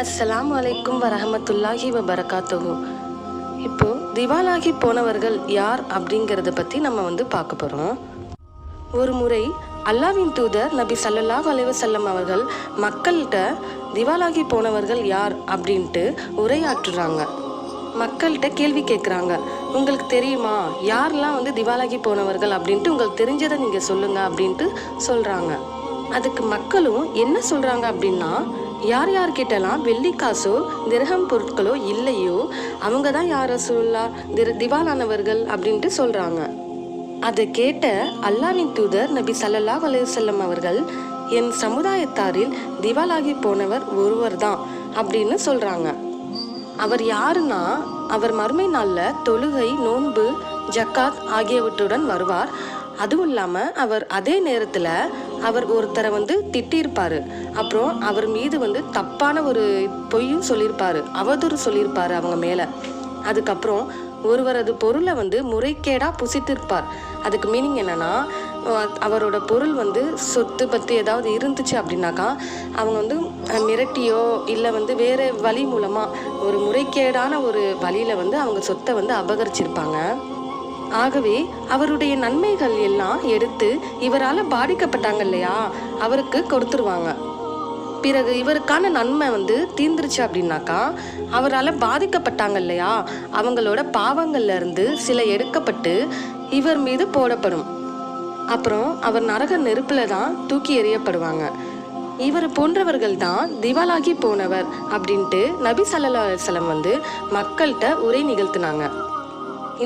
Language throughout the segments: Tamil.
அஸ்ஸலாமு அலைக்கும் வரஹமத்துல்லாஹி வபரகாத்துஹு. இப்போ திவாலாகி போனவர்கள் யார் அப்படிங்கிறத பற்றி நம்ம பார்க்க போகிறோம். ஒரு முறை அல்லாவின் தூதர் நபி ஸல்லல்லாஹு அலைஹி வஸல்லம் அவர்கள் மக்கள்கிட்ட திவாலாகி போனவர்கள் யார் அப்படின்ட்டு உரையாற்றுறாங்க. மக்கள்கிட்ட கேள்வி கேட்குறாங்க, உங்களுக்கு தெரியுமா யாரெல்லாம் திவாலாகி போனவர்கள் அப்படின்ட்டு உங்களுக்கு தெரிஞ்சதை நீங்கள் சொல்லுங்கள் அப்படின்ட்டு சொல்கிறாங்க. அதுக்கு மக்களும் என்ன சொல்கிறாங்க அப்படின்னா, யார் யார்கிட்டலாம் வெள்ளி காசோ திரகம் பொருட்களோ இல்லையோ அவங்க தான் யார் ரசூலுல்லாஹ் திவாலானவர்கள் அப்படின்ட்டு சொல்கிறாங்க. அதை கேட்ட அல்லாஹ்வின் தூதர் நபி ஸல்லல்லாஹு அலைஹி வஸல்லம் அவர்கள், என் சமுதாயத்தாரில் திவாலாகி போனவர் ஒருவர் தான் அப்படின்னு சொல்கிறாங்க. அவர் யாருன்னா, அவர் மறுமை நாளில் தொழுகை, நோன்பு, ஜக்காத் ஆகியவற்றுடன் வருவார். அதுவும் இல்லாமல் அவர் அதே நேரத்தில் அவர் ஒருத்தரை திட்டியிருப்பார். அப்புறம் அவர் மீது தப்பான ஒரு பொய்யும் சொல்லியிருப்பார், அவதூறு சொல்லியிருப்பார் அவங்க மேலே. அதுக்கப்புறம் ஒருவரது பொருளை முறைகேடாக புசித்திருப்பார். அதுக்கு மீனிங் என்னன்னா, அவரோட பொருள் சொத்து பற்றி ஏதாவது இருந்துச்சு அப்படின்னாக்கா அவங்க மிரட்டியோ இல்லை வேறு வழி மூலமாக ஒரு முறைகேடான ஒரு வழியில் அவங்க சொத்தை அபகரிச்சிருப்பாங்க. ஆகவே அவருடைய நன்மைகள் எல்லாம் எடுத்து இவரால் பாதிக்கப்பட்டாங்க இல்லையா அவருக்கு கொடுத்துருவாங்க. பிறகு இவருக்கான நன்மை தீர்ந்துருச்சு அப்படின்னாக்கா அவரால் பாதிக்கப்பட்டாங்க இல்லையா அவங்களோட பாவங்கள்ல இருந்து சில எடுக்கப்பட்டு இவர் மீது போடப்படும். அப்புறம் அவர் நரக நெருப்புல தான் தூக்கி எறியப்படுவாங்க. இவர் போன்றவர்கள் தான் திவாலாகி போனவர் அப்படின்ட்டு நபி ஸல்லல்லாஹு அலைஹி வஸல்லம் மக்கள்கிட்ட உரை நிகழ்த்தினாங்க.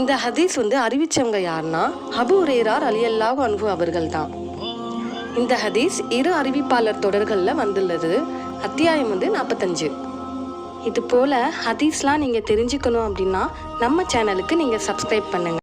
இந்த ஹதீஸ் அறிவிச்சவங்க யாருன்னா அபூ ஹுரைரா ரலியல்லாஹு அன்ஹு அவர்கள் தான். இந்த ஹதீஸ் 2 அறிவிப்பாளர் தொடர்களில் வந்துள்ளது. அத்தியாயம் 45. இது போல் ஹதீஸ்லாம் நீங்கள் தெரிஞ்சுக்கணும் அப்படின்னா நம்ம சேனலுக்கு நீங்கள் சப்ஸ்கிரைப் பண்ணுங்கள்.